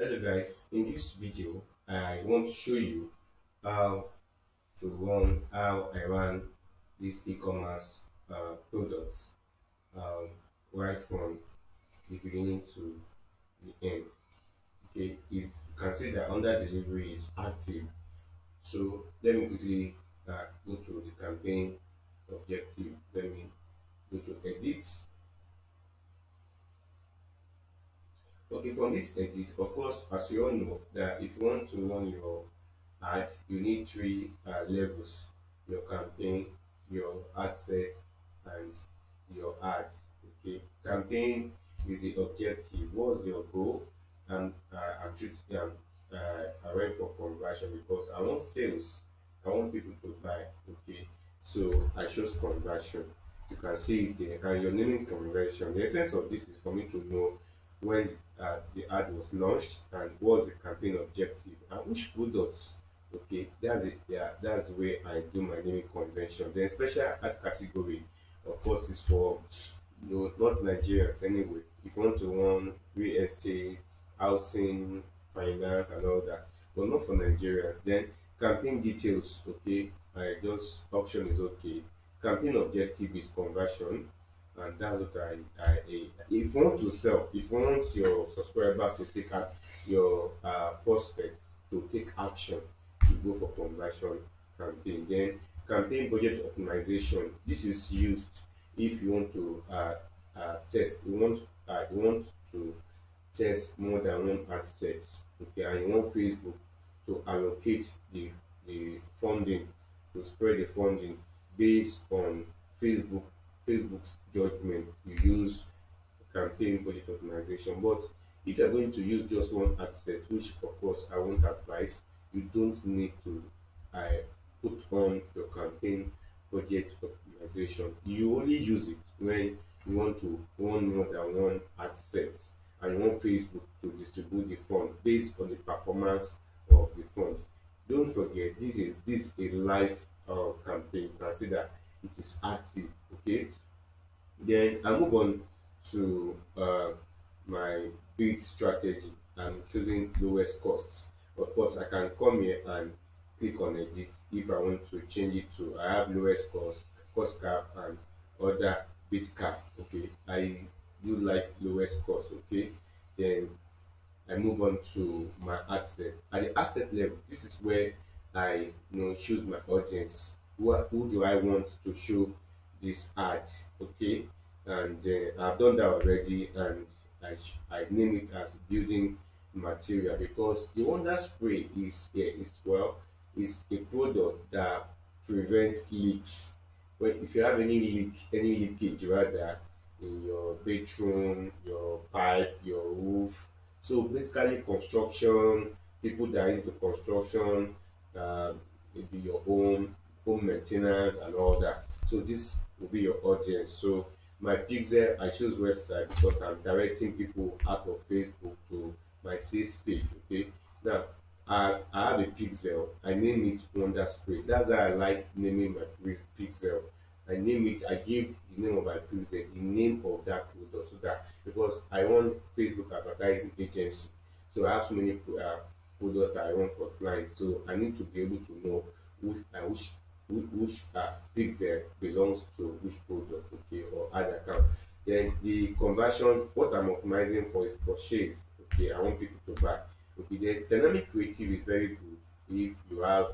Hello guys, in this video I want to show you how how I run this e-commerce products um, right from the beginning to the end. Okay, is you can see that under delivery is active. So let me quickly go to the campaign objective. Let me go to edit. Okay, from this edit, of course, as you all know, that if you want to run your ad, you need three levels: your campaign, your ad sets, and your ad. Okay, campaign is the objective. What's your goal? And I'm shooting. I went for conversion because I want sales. I want people to buy. Okay, so I chose conversion. You can see it there, and your naming conversion. The essence of this is for me to know when the ad was launched and what's the campaign objective and which products. Okay, that's it. Yeah, that's the way I do my naming convention. Then special ad category, of course, is for not Nigerians anyway. If you want to run real estate, housing, finance, and all that, but not for Nigerians. Then campaign details. Okay, I just option is okay. Campaign objective is conversion, and that's what if you want to sell, if you want your subscribers to take out your prospects to take action, you go for conversion campaign. Then campaign budget optimization, this is used if you want to test, you want to test more than one ad set. Okay, and you want Facebook to allocate the funding, to spread the funding based on facebook Facebook's judgment. You use campaign budget optimization. But if you're going to use just one ad set, which of course I won't advise, you don't need to put on your campaign budget optimization. You only use it when you want to run more than one ad set and you want Facebook to distribute the fund based on the performance of the fund. Don't forget, this is a live campaign. Consider it is active. Okay, then I move on to my bid strategy. I'm choosing lowest cost. Of course, I can come here and click on edit if I want to change it to I have lowest cost, cost cap, and other bid cap. Okay, I do like lowest cost. Okay, then I move on to my asset. At the asset level, this is where I choose my audience. Who do I want to show this ad? Okay, and I've done that already, and I name it as building material because the Wonder Spray is a product that prevents leaks. When if you have any leakage rather in your bedroom, your pipe, your roof, so basically construction, people that are into construction, uh, maybe your home maintenance and all that. So this will be your audience. So my pixel, I choose website because I'm directing people out of Facebook to my sales page. Okay. Now I have a pixel. I name it Wonder Spray. That's why I like naming my pixel. I name it. I give the name of my pixel the name of that product so that because I want Facebook advertising agency. So I have so many products I run for clients. So I need to be able to know which pixel belongs to which product, okay, or ad account. Then the conversion, what I'm optimizing for is purchase. Okay, I want people to buy. Okay, then dynamic creative is very good if you have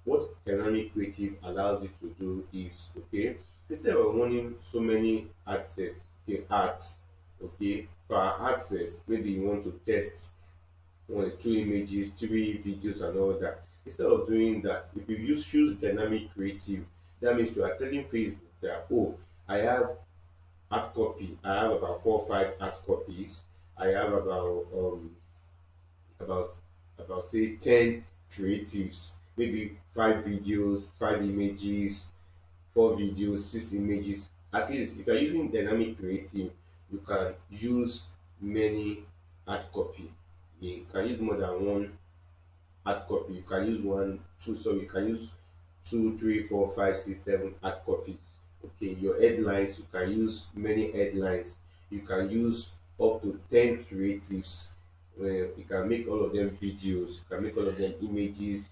what dynamic creative allows you to do is, okay, instead of running so many ad sets, okay, ads, okay, per ad set, maybe you want to test one, two images, three videos, and all that. Instead of doing that, if you choose dynamic creative, that means you are telling Facebook that, oh, I have hard copy. I have about 4 or 5 hard copies. I have about say 10 creatives, maybe 5 videos, 5 images, 4 videos, 6 images. At least if you're using dynamic creative, you can use many hard copy. You can use more than one hard copy. You can use one, two, so you can use 2, 3, 4, 5, 6, 7 hard copies. Okay, your headlines, you can use many headlines. You can use up to 10 creatives. You can make all of them videos, you can make all of them images,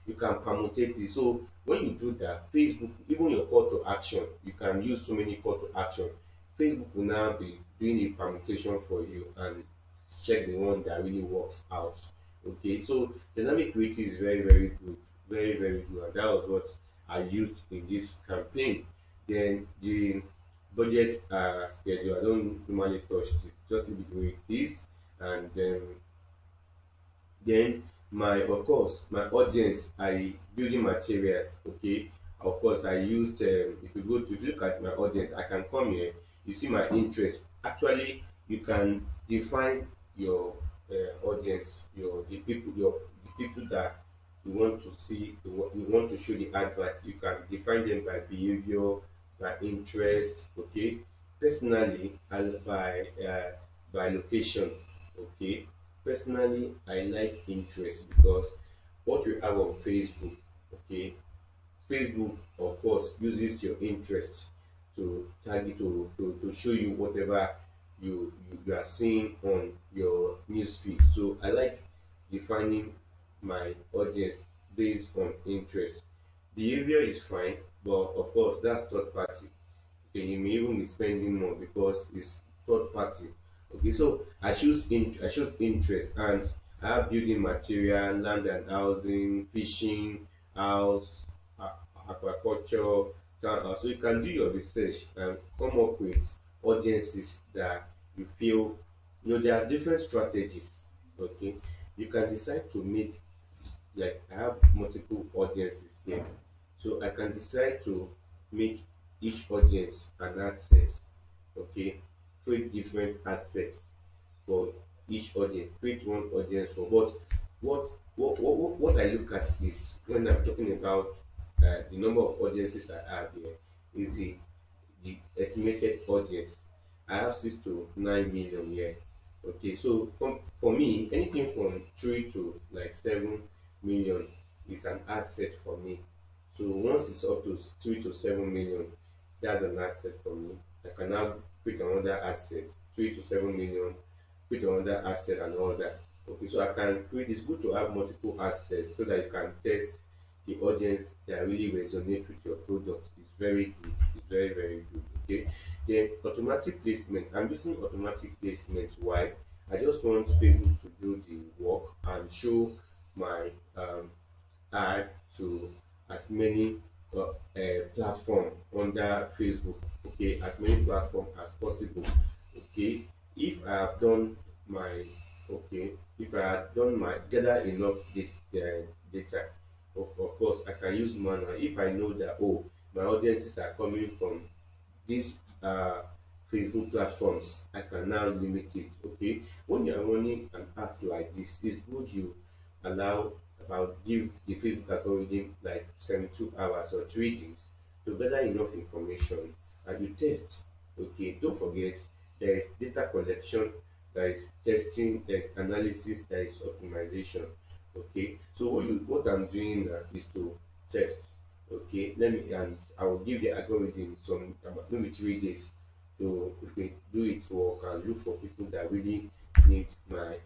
you can permutate it. So when you do that, Facebook, even your call to action, you can use so many call to action. Facebook will now be doing a permutation for you and check the one that really works out. Okay, so dynamic creative is very, very good, very, very good, and that was what I used in this campaign. Then the budget schedule, I don't normally touch this, just leave it the way it is. And then my, of course, my audience, I building materials. Okay, of course I used if you look at my audience, I can come here, you see my interest. Actually, you can define your audience, the people that you want to see, you want to show the adverts. You can define them by behavior, by interest. Okay, personally, and by location. Okay, personally, I like interest because what you have on Facebook, okay, Facebook, of course, uses your interest to target to show you whatever you are seeing on your news feed. So I like defining my audience based on interest. Behavior is fine, but of course that's third party. Okay, you may even be spending more because it's third party. Okay, so I choose interest, and I have building material, land and housing, fishing, house, aquaculture. So you can do your research and come up with audiences that you feel, there's different strategies. Okay, you can decide to make, like I have multiple audiences here. So I can decide to make each audience an asset. Okay, create different assets for each audience, create one audience for, but what I look at is when I'm talking about the number of audiences I have here is the estimated audience. I have 6 to 9 million here. Okay, so for me, anything from 3 to like 7 million is an asset for me. So once it's up to 3 to 7 million, that's an asset for me. I can now create another asset, 3 to 7 million, create another asset and all that. Okay, so I can create. It's good to have multiple assets so that you can test the audience that really resonate with your product. It's very good. It's very, very good. Okay. Then automatic placement. I'm using automatic placement. Why? I just want Facebook to do the work and show my ad to as many platform under Facebook. Okay, as many platform as possible. Okay, if I have done my okay, if I have done my gather enough data, of course I can use manual. If I know that, oh, my audiences are coming from these Facebook platforms, I can now limit it. Okay, when you are running an app like this, it's good you allow about give the Facebook algorithm like 72 hours or 3 days to gather enough information and you test. Okay, don't forget there is data collection, there is testing, there is analysis, there is optimization. Okay, so what I'm doing is to test. Okay, let me, and I will give the algorithm some about maybe 3 days to, okay, do its work and look for people that really need my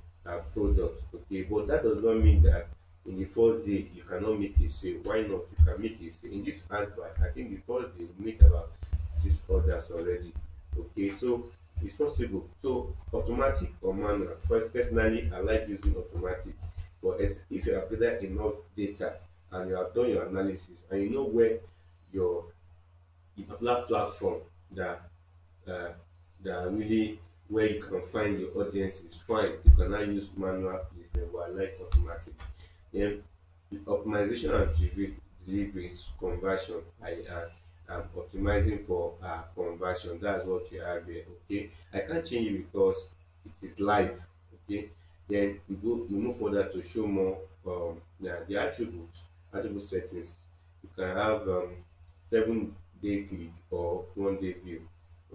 product. Okay, but that does not mean that in the first day you cannot make a sale. Why not? You can make a sale. In this advert, I think the first day we make about 6 orders already. Okay, so it's possible. So automatic or manual? First, personally, I like using automatic. But if you have gathered enough data and you have done your analysis and you know where your the particular platform that uh, that really where you can find your audience is fine. You can now use manual placement, but I like automatic. Then optimization and deliveries conversion. I'm optimizing for conversion. That's what you have here. Okay, I can't change it because it is live. Okay, then you move further to show more yeah, the attribute settings. You can have 7 day click or 1 day view.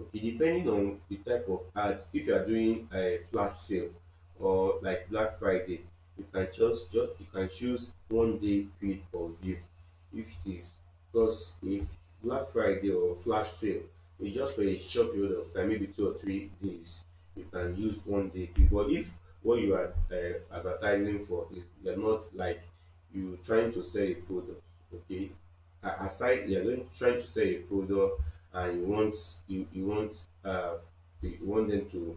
Okay, depending on the type of ad, if you are doing a flash sale or like Black Friday, you can choose 1 day click or view. If it is, because if Black Friday or flash sale it's just for a short period of time, maybe 2 or 3 days, you can use 1 day click. But if what you are advertising for is, you're not like you trying to sell a product. Okay, aside you're going trying to sell a product, and you want them to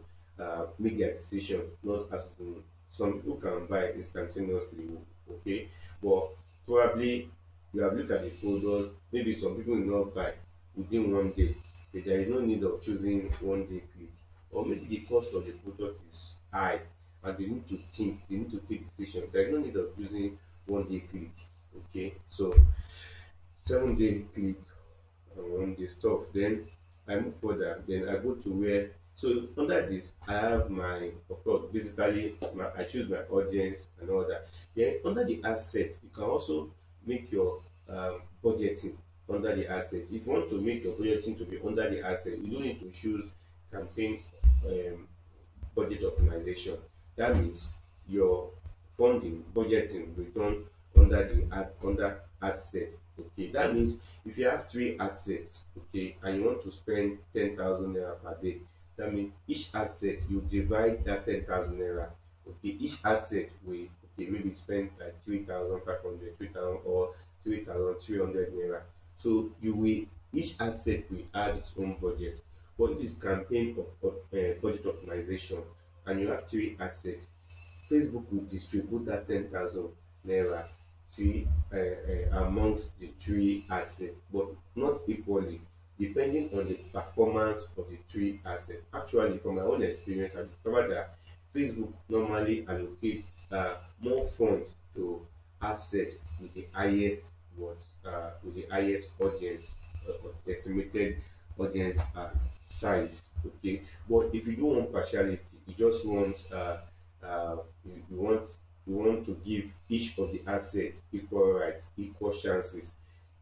make their decision, not as in some people can buy instantaneously. Okay, but probably you have looked at the product, maybe some people will not buy within 1 day, but there is no need of choosing 1 day click, or maybe the cost of the product is high and they need to think, they need to take decision. There is no need of using 1 day click. Okay, so 7 day click and 1 day stuff. Then I move further, then I go to where, so under this I have my, of course, basically I choose my audience and all that. Then under the asset, you can also make your budgeting under the asset. If you want to make your budgeting to be under the asset, you don't need to choose campaign um, budget optimization. That means your funding budgeting will be done under the under assets. Okay, that means if you have three assets, okay, and you want to spend 10,000 naira per day, that means each asset you divide that 10,000 naira. Okay, each asset will, okay, maybe spend like 3,500, 3,000, or 3,300 naira. So you will, each asset will add its own budget. But it is campaign of budget optimization, and you have three assets. Facebook will distribute that 10,000 naira to amongst the three assets, but not equally, depending on the performance of the three assets. Actually, from my own experience, I discovered that Facebook normally allocates more funds to assets with the highest with the highest audience, estimated audience size. Okay, but if you don't want partiality, you just want you want, you want to give each of the assets equal rights, equal chances,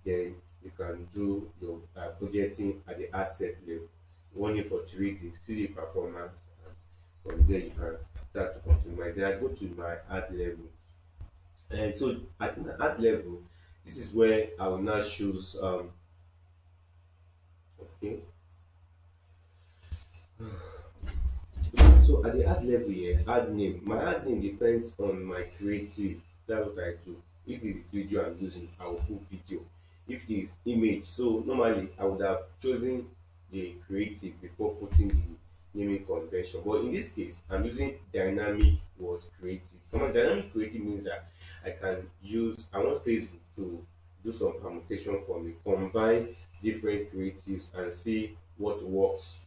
then you can do your budgeting at the asset level. Run it for 3 days, see the performance, and from there you can start to optimize. Then I go to my ad level, and so at my ad level, this is where I will now choose okay. So at the ad level here, ad name. My ad name depends on my creative. That's what I do. If it's video I'm using, I will put video. If it is image, so normally I would have chosen the creative before putting the naming convention. But in this case, I'm using dynamic word creative. Come on, dynamic creative means that I can use, I want Facebook to do some permutation for me, combine different creatives and see what works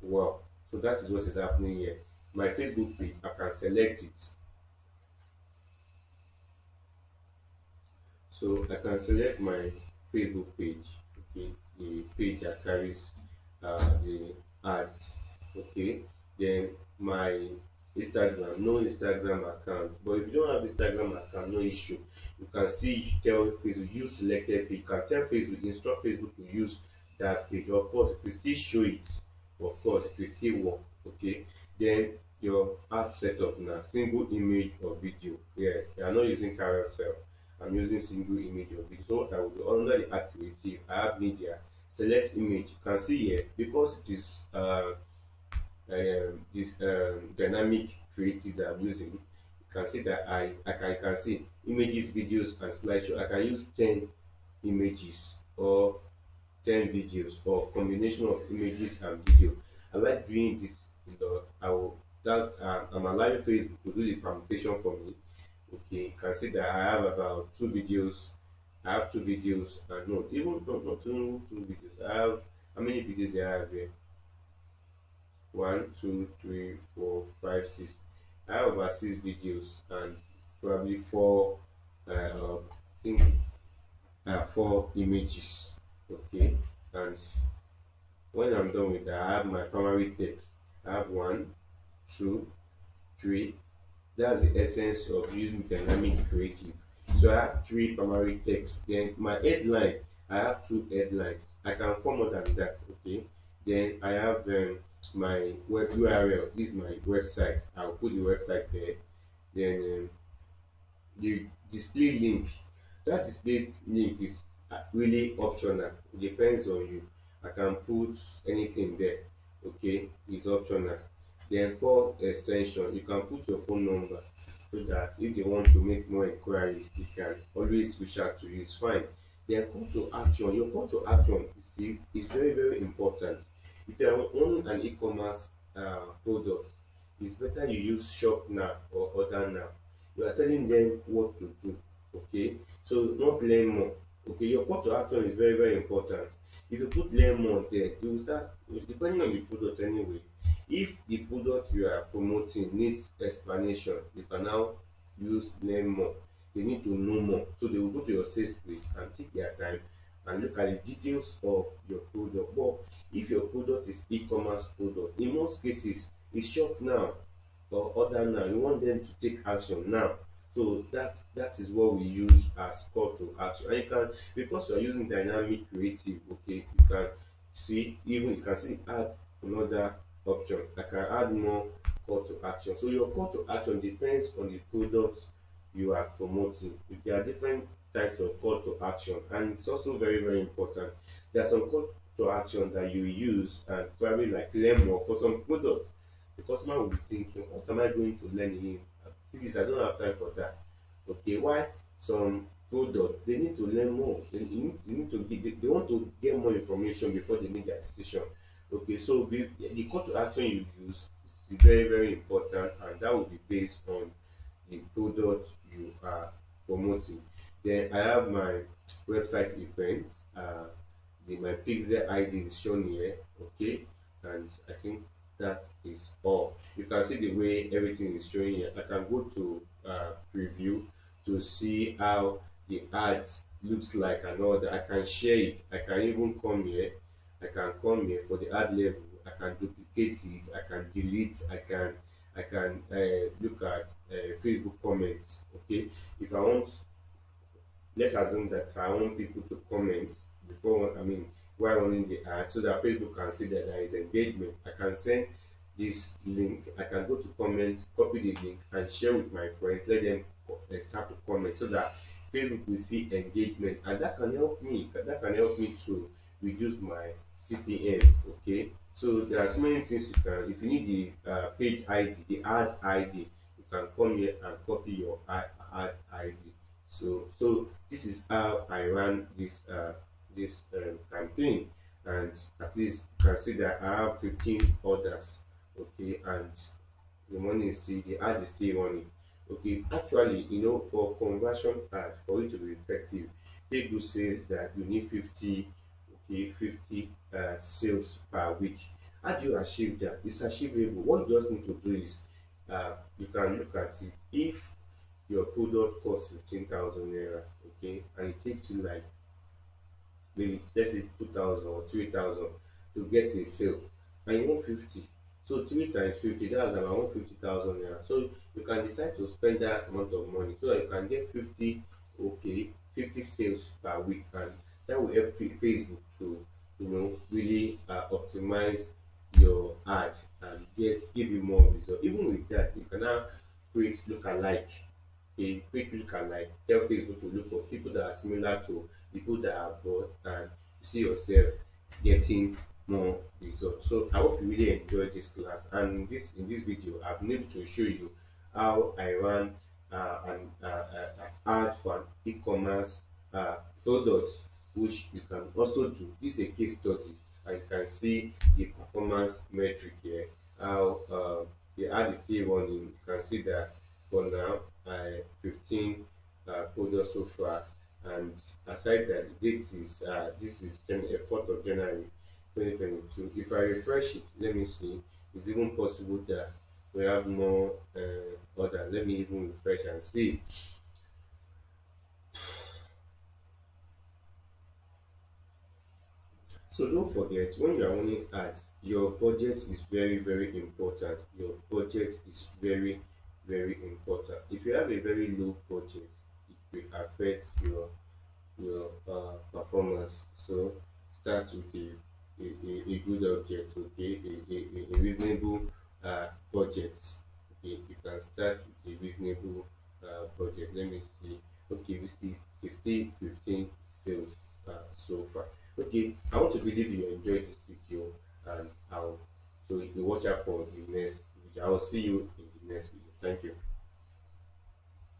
well. So that is what is happening here. My Facebook page, I can select it. So I can select my Facebook page, okay, the page that carries the ads, okay. Then my Instagram, no Instagram account. But if you don't have Instagram account, no issue. You can still tell Facebook use selected page. You can tell Facebook, instruct Facebook to use that page. Of course, it will still show it. Of course, it will still work. Okay. Then your ad setup now, single image or video. Yeah, you are not using carousel. I'm using single image or video. So what I will do under the ad creative, I have media. Select image. You can see here, because it is this dynamic creative that I'm using. You can see that I can see images, videos, and slideshow. I can use 10 images or 10 videos, or combination of images and video. I like doing this. I will that I'm allowing Facebook to do the permutation for me. Okay, you can see that I have about two videos. I have two videos, and no, even no, two videos. I have, how many videos do I have here? One, two, three, four, five, six. I have about six videos and probably four. I think four images. Okay, and when I'm done with that, I have my primary text. I have one, two, three. That's the essence of using dynamic creative. So I have three primary texts. Then my headline, I have two headlines. I can form more than that. Okay. Then I have my web URL. This is my website. I'll put the website there. Then the display link. That display link is really optional. It depends on you. I can put anything there. Okay, it's optional. Then call extension, you can put your phone number so that if they want to make more inquiries, they can always reach out to you. It's fine. Then call to action. Your call to action is very, very important. If you are on an e-commerce product, it's better you use shop now or order now. You are telling them what to do. Okay, so not learn more. Okay, your call to action is very, very important. If you put learn more there, you will start, depending on the product anyway. If the product you are promoting needs explanation, you can now use learn more. They need to know more, so they will go to your sales page and take their time and look at the details of your product. But if your product is e-commerce product, in most cases it's shop now or order now. You want them to take action now. So that is what we use as call to action. And you can, because you are using dynamic creative, okay, you can see add another option. I can add more call to action. So your call to action depends on the product you are promoting. There are different types of call to action, and it's also very, very important. There are some call to action that you use and probably like learn more. For some products, the customer will be thinking, what am I going to learn in? Please, I don't have time for that. Okay, why some product they need to learn more. You need to give, they want to get more information before they make their decision. Okay, so the call to action you use is very, very important, and that will be based on the product you are promoting. Then I have my website events. My pixel ID is shown here. Okay, and I think that is all. You can see the way everything is showing here. I can go to preview to see how the ads looks like and all that. I can share it. I can even come here. I can come here for the ad level. I can duplicate it. I can delete. I can look at Facebook comments. Okay, if I want, let's assume that I want people to comment before, while running the ad, so that Facebook can see that there is engagement. I can send this link. I can go to comment, copy the link, and share with my friends. Let them start to comment so that Facebook will see engagement, and that can help me. That can help me to reduce my CPM. Okay, so there are so many things you can. If you need the page ID, the ad ID, you can come here and copy your ad ID. So this is how I ran this campaign, and at least you can see that I have 15 orders. Okay, and the ad is still running. Okay, actually, for conversion ad, for it to be effective, Facebook says that you need 50, okay, 50 sales per week. How do you achieve that? It's achievable. What you just need to do is you can look at it. If your product costs 15,000 naira, okay, and it takes you like maybe let's say 2,000 or 3,000 to get a sale, and you want 50, so 3 times 50, that's about 150,000 naira. So you can decide to spend that amount of money so that you can get 50, okay, 50 sales per week, and that will help Facebook to really optimize your ad and give you more results. Even with that, you can now create lookalike. A quick look at, like, tell Facebook to look for people that are similar to people that are bought, and you see yourself getting more results. So I hope you really enjoyed this class, and in this video I've been able to show you how I run an ad for an e-commerce product, which you can also do. This is a case study, and you can see the performance metric here, how the ad is still running. You can see that for now 15 products so far, and aside that, the date is this is 4th of January 2022. If I refresh it, let me see, it's even possible that we have more order. Let me even refresh and see. So don't forget, when you are running ads, your budget is very, very important. Your budget is very, very important. If you have a very low budget, it will affect your performance. So start with a good object, okay, a reasonable budget. Okay, you can start with a reasonable budget. Let me see. Okay, we still 15 sales so far. Okay, I want to believe you enjoyed this video, and I'll so you watch out for the next I will see you in the next video. Thank you.